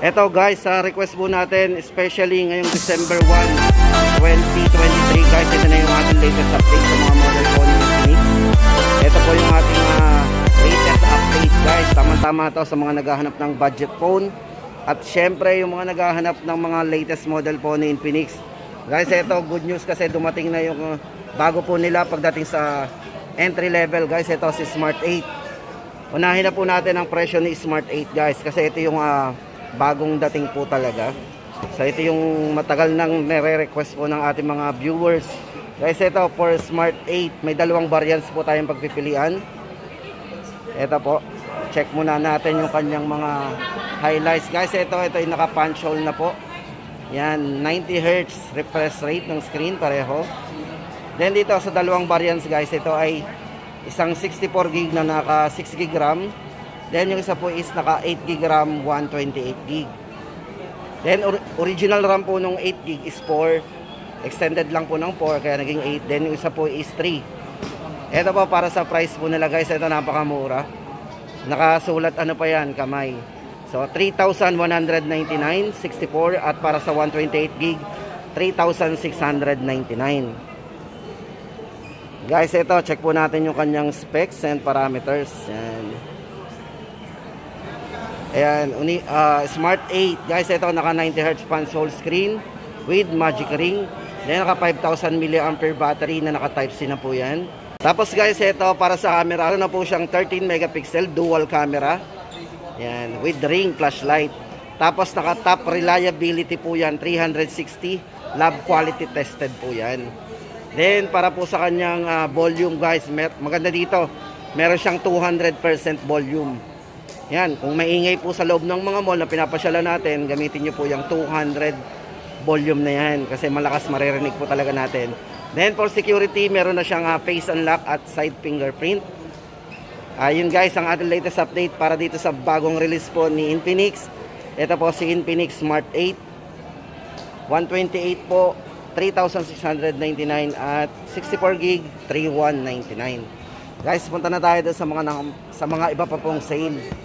Eto guys, sa request po natin, especially ngayong December 1, 2023 guys, ito na yung ating latest update sa mga model phone ni Infinix. Ito po yung ating latest update guys, tama-tama to sa mga naghahanap ng budget phone at syempre yung mga naghahanap ng mga latest model phone ni Infinix. Guys, ito good news kasi dumating na yung bago po nila pagdating sa entry level guys. Ito si Smart 8. Unahin na po natin ang presyo ni Smart 8 guys, kasi ito yung bagong dating po talaga. So ito yung matagal nang nire-request po ng ating mga viewers. Guys, ito for Smart 8, may dalawang variants po tayong pagpipilian. Ito po, check muna natin yung kanyang mga highlights. Guys, ito yung naka punch hole na po. Yan, 90 Hz refresh rate ng screen pareho. Then dito sa dalawang variants guys, ito ay isang 64GB na naka 6GB RAM. Then yung isa po is naka 8GB RAM, 128GB. Then original RAM po nung 8GB is 4. Extended lang po ng 4 kaya naging 8. Then yung isa po is 3. Ito po para sa price po nila guys, ito napakamura. Nakasulat ano pa yan, kamay. So 3,199, 64 at para sa 128GB 3,699. Guys, ito check po natin yung kanyang specs and parameters. Ayan, Smart 8 guys, ito naka 90Hz punch hole screen with magic ring. Then naka 5,000 mAh battery na naka type C na po yan. Tapos guys, ito para sa camera, ano na po siyang 13 megapixel dual camera. Yan, with ring flashlight. Tapos naka top reliability po yan, 360 lab quality tested po yan. Then para po sa kanyang volume guys, maganda dito, meron siyang 200% volume. Yan, kung maingay po sa loob ng mga mall na pinapasyalan natin, gamitin nyo po yung 200 volume na yan kasi malakas maririnig po talaga natin. Then for security, meron na siyang face unlock at side fingerprint. Yun guys, ang ating latest update para dito sa bagong release po ni Infinix. Ito po si Infinix Smart 8 128 po, 3,699 at 64GB 3,199. Guys, punta na tayo sa mga iba pa pong sale.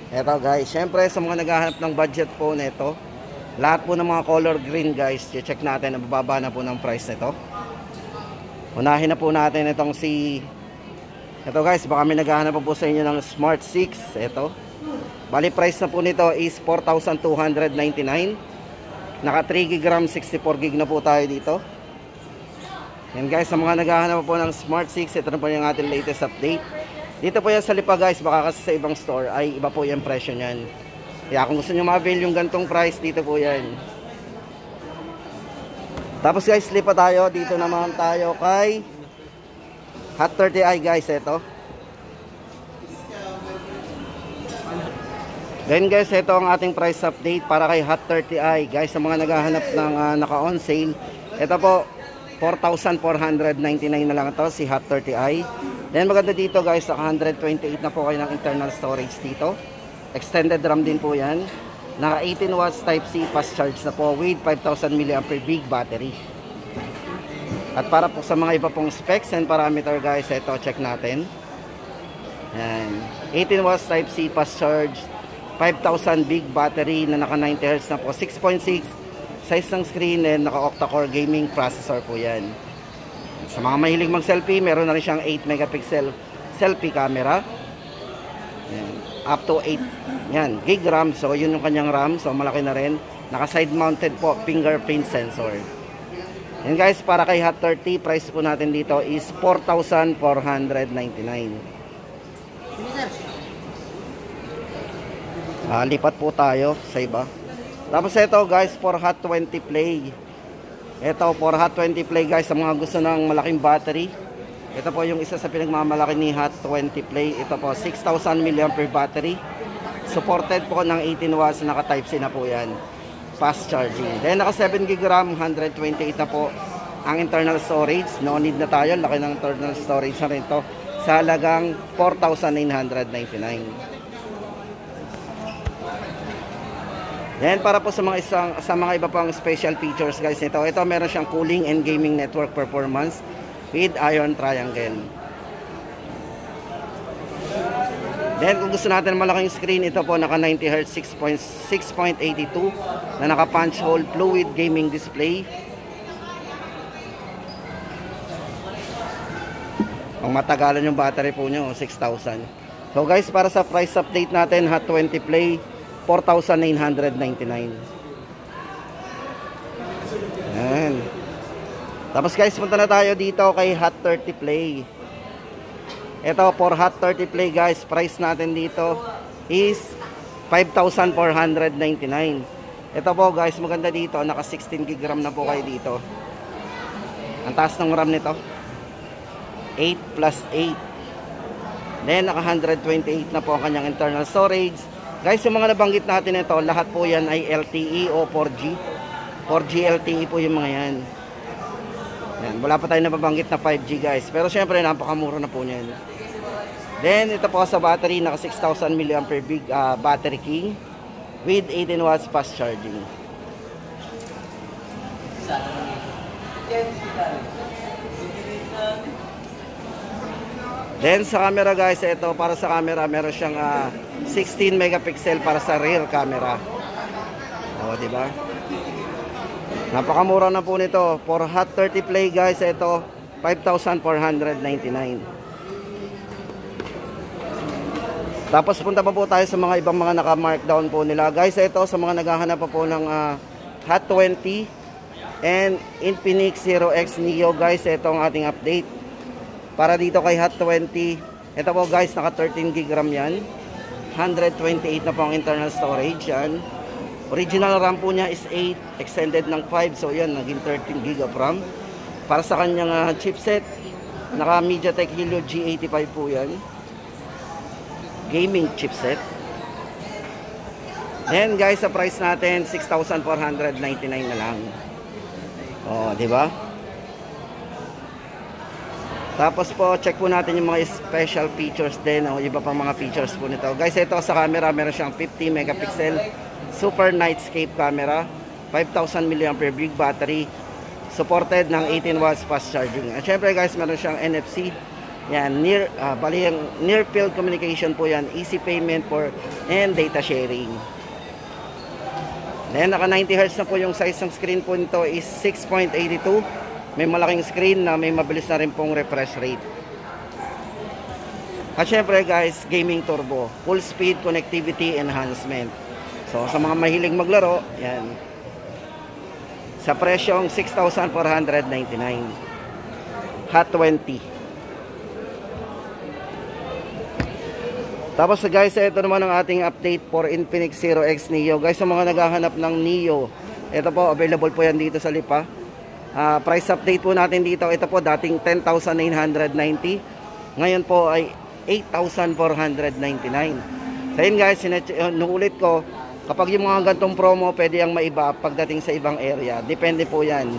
Ito guys, syempre sa mga naghahanap ng budget phone, ito lahat po ng mga color green guys, check natin, nabababa na po ng price nito. Unahin na po natin itong ito guys, baka may naghahanap po sa inyo ng Smart 6. Ito, bali price na po nito is 4,299. Naka 3GB RAM, 64GB na po tayo dito. Yan guys, sa mga naghahanap po ng Smart 6, ito na po yung ating latest update. Dito po yan sa Lipa guys, baka kasi sa ibang store ay iba po yung presyo nyan. Kaya kung gusto nyo ma-avail yung gantong price, dito po yan. Tapos guys, Lipa tayo. Dito naman tayo kay Hot 30i guys, ito. Then guys, ito ang ating price update para kay Hot 30i. Guys, sa mga naghahanap ng naka-on sale, ito po, 4,499 na lang ito, si Hot 30i. Then maganda dito guys, naka 128 na po kayo ng internal storage dito. Extended RAM din po yan. Naka 18 watts type C fast charge na po with 5,000 mAh big battery. At para po sa mga iba pong specs and parameter guys, ito check natin. Yan. 18 watts type C fast charge, 5,000 big battery na naka 90Hz na po, 6.6 size ng screen, and naka octa-core gaming processor po yan. Sa mga mahilig mag selfie, meron na rin siyang 8 megapixel selfie camera. Yan. Up to 8 yan, gig RAM. So yun yung kanyang RAM, so malaki na rin. Naka side mounted po fingerprint sensor. Yan guys, para kay Hot 30, price po natin dito is 4,499. Lipat po tayo sa iba. Tapos ito guys, for Hot 20 Play. Ito for Hot 20 Play guys, sa mga gusto ng malaking battery, ito po yung isa sa pinagmamalaki ni Hot 20 Play. Ito po 6,000 mAh battery. Supported po ng 18 watts, naka type C na po yan. Fast charging. Then naka 7GB RAM, 128 na po ang internal storage. No need na tayo, laki ng internal storage na rin to. Sa halagang 4,999. Yan para po sa mga iba pang special features guys nito. Ito meron siyang cooling and gaming network performance with ion triangle. Then kung gusto natin malaking screen, ito po naka 90Hz 6.82 na naka punch hole fluid gaming display. Ang matagalan yung battery po nyo, 6,000. So guys, para sa price update natin, Hot 20 Play, 4,999. Yan. Tapos guys, punta na tayo dito kay Hot 30 Play. Ito, for Hot 30 Play guys, price natin dito is 5,499. Ito po guys, maganda dito, naka 16 GB RAM na po kayo dito. Ang taas ng RAM nito, 8 plus 8. Then naka 128 na po ang kanyang internal storage. Guys, yung mga nabanggit natin ito, lahat po yan ay LTE o 4G. 4G LTE po yung mga yan. Yan, wala pa tayo nababanggit na 5G guys. Pero syempre napakamura na po niyan. Then ito po sa battery, naka 6,000 mAh big battery king with 18 watts fast charging. Then sa camera guys, ito para sa camera, meron siyang 16 megapixel para sa rear camera. O, di ba? Napakamura na po nito. For Hot 30 Play guys, ito 5,499. Tapos punta pa po tayo sa mga ibang mga naka-markdown po nila. Guys, ito sa mga naghahanap pa po ng Hot 20 and Infinix Zero X Neo guys, ito ang ating update. Para dito kay Hot 20, ito po guys, naka 13 GB RAM yan. 128 na po ang internal storage yan. Original RAM po niya is 8, extended ng 5, so yan, naging 13 GB of RAM. Para sa kanyang chipset, naka MediaTek Helio G85 po yan. Gaming chipset. Then guys, sa price natin, 6,499 na lang. Oh, di ba? Tapos po, check po natin yung mga special features din o iba pang mga features po nito. Guys, ito sa camera, meron siyang 50 megapixel super nightscape camera, 5,000 mAh big battery, supported ng 18 watts fast charging. At syempre guys, meron siyang NFC. Yan, bali yung near field communication po yan, easy payment for and data sharing. Then naka 90Hz na po yung size ng screen po nito is 6.82. May malaking screen na may mabilis na rin pong refresh rate. At syempre guys, gaming turbo, full speed connectivity enhancement. So sa mga mahilig maglaro, yan. Sa presyong 6,499. Hot 20. Tapos guys, ito naman ang ating update for Infinix Zero X Neo. Guys, sa mga naghahanap ng Neo, ito po, available po yan dito sa Lipa. Price update po natin dito, ito po dating 10,990, ngayon po ay 8,499. So yun guys, nuulit ko, kapag yung mga gantong promo, pwede yung maiba pagdating sa ibang area, depende po yan.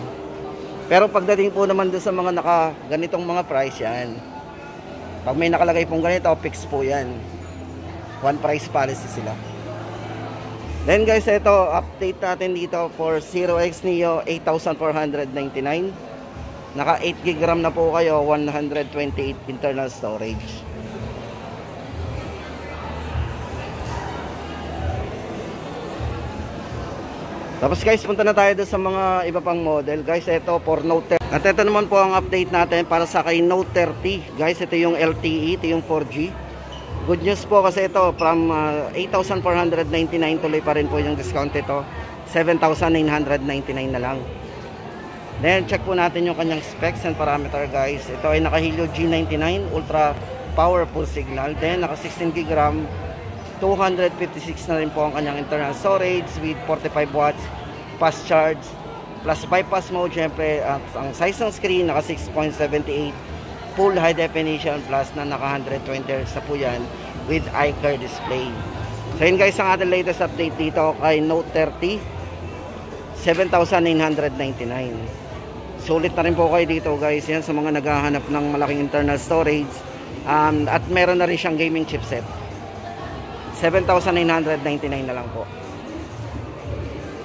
Pero pagdating po naman doon sa mga ganitong mga price yan, pag may nakalagay pong ganito, fix po yan, one price policy sila. Then guys, ito update natin dito for Zero X Neo, 8,499. Naka 8 GB RAM na po kayo, 128 internal storage. Tapos guys, punta na tayo doon sa mga iba pang model. Guys, ito for Note 30. At ito naman po ang update natin para sa kay Note 30. Guys, ito yung LTE, ito yung 4G. Good news po kasi ito from 8,499 tuloy pa rin po yung discount ito. 7,999 na lang. Then check po natin yung kanyang specs and parameter guys. Ito ay naka Helio G99 ultra powerful signal. Then naka 16 GB RAM, 256 na rin po ang kanyang internal storage with 45 watts fast charge plus bypass mode. Syempre ang size ng screen naka 6.78 full high definition plus na naka 120 Hz na po yan with iCar display. So yun guys, ang ating latest update dito kay Note 30, 7,999. Sulit na rin po kayo dito guys, yan sa mga naghahanap ng malaking internal storage, at meron na rin siyang gaming chipset. 7,999 na lang po.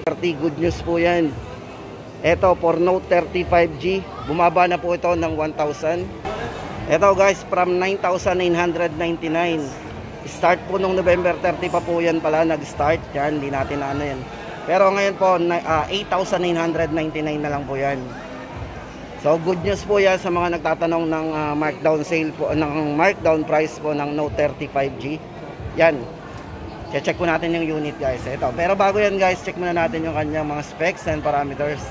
30, good news po yan. Ito for Note 30 5G, bumaba na po ito ng 1,000. Ito guys, from 9,999 Start po nung November 30 pa po yan pala nag-start. Yan, hindi natin na ano yan. Pero ngayon po, 8,999 na lang po yan. So, good news po yan sa mga nagtatanong ng markdown sale po, ng markdown price po ng Note 30 5G. Yan. Check po natin yung unit guys. Ito. Pero bago yan guys, check muna natin yung kanyang mga specs and parameters.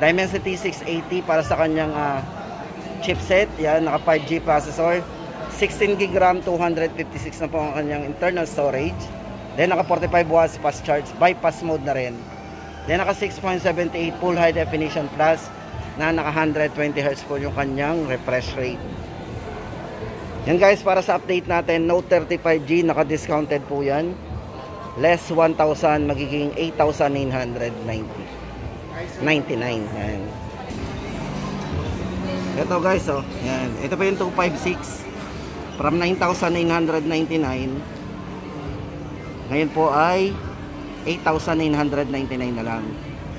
Dimensity 680 para sa kanyang chipset. Yan, naka 5G processor. 16GB RAM, 256 na po ang kanyang internal storage. Then naka 45 watts fast charge, bypass mode na rin. Then naka 6.78 full high definition plus na naka 120 Hz po yung kanyang refresh rate. Yan guys, para sa update natin, Note 30 5G, naka discounted po yan. Less 1,000, magiging 8,999. Yan. Ito guys, oh. Yan. Ito pa yung 256. From 9,999, ngayon po ay 8,999 na lang.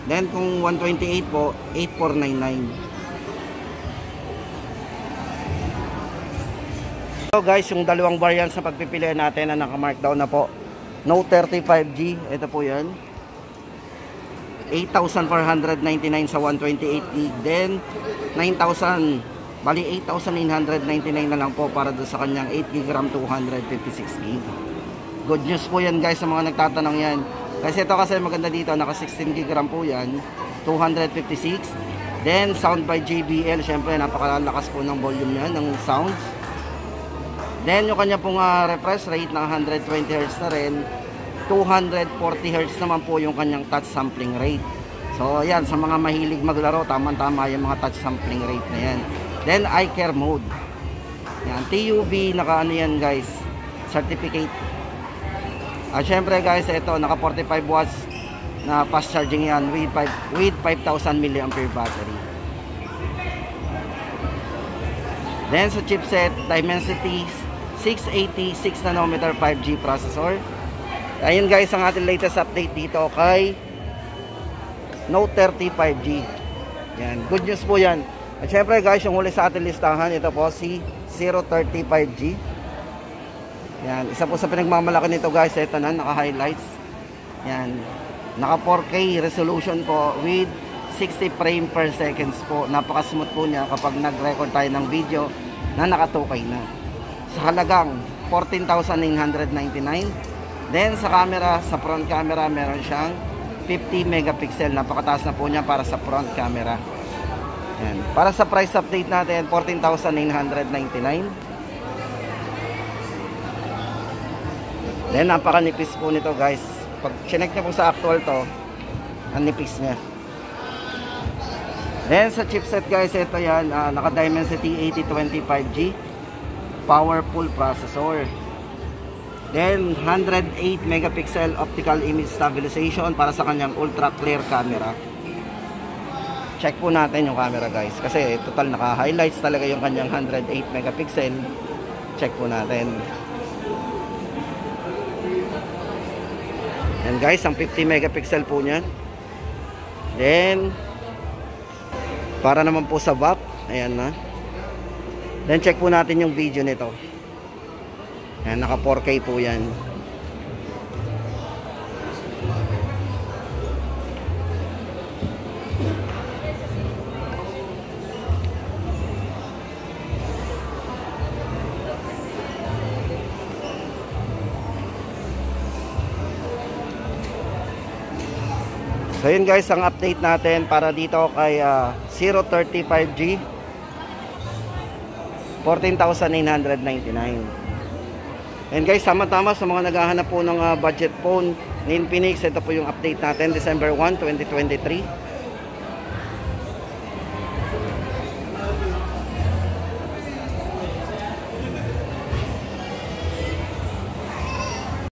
Then kung 128 po, 8,499. So guys, yung dalawang variants sa pagpipilian natin na naka-markdown na po. Note 30 5G, ito po yan. 8,499 sa 128GB. Then 9,000. Bali 8,999 na lang po para doon sa kanyang 8GB RAM 256GB. Good news po yan guys sa mga nagtatanong yan. Kasi ito kasi maganda dito, naka 16GB RAM po yan, 256. Then sound by JBL, syempre napakalakas po ng volume yan, ng sounds. Then yung kanya pong refresh rate ng 120Hz na rin, 240Hz naman po yung kanyang touch sampling rate. So yan, sa mga mahilig maglaro, tama-tama yung mga touch sampling rate na yan. Then eye care mode. Yan, TUV naka ano yan guys, certificate. Syempre guys, ito naka 45 watts na fast charging yan with 5,000 mAh battery. Then sa chipset, Dimensity 680 6nm 5G processor. Ayun guys ang ating latest update dito kay Note 30 5G. Yan, good news po yan. At syempre guys, yung huli sa ating listahan, ito po si 030 5G. Yan, isa po sa pinagmamalaki nito guys, ito na, naka-highlights. Yan, naka 4K resolution po with 60 frame per seconds po. Napaka-smooth po niya kapag nag-record tayo ng video na naka 2K na. Sa halagang 14,999. Then sa camera, sa front camera, meron siyang 50 megapixel. Napakataas na po niya para sa front camera. Yan. Para sa price update natin, 14,999. Then napakanipis po nito guys. Pag chinek nyo po sa actual to, ang nipis niya. Then sa chipset guys, ito yan, naka Dimensity 8020 5G powerful processor. Then 108 megapixel optical image stabilization para sa kanyang ultra clear camera. Check po natin yung camera guys, kasi total naka-highlights talaga yung kanyang 108 megapixel. Check po natin. Yan guys, ang 50 megapixel po niya. Then para naman po sa back, ayan na. Then check po natin yung video nito. Yan, naka 4K po yan. So yun guys, ang update natin para dito kay 030 5G, 14,999. And guys, sama-tama sa mga naghahanap po ng budget phone ni Infinix, ito po yung update natin, December 1, 2023.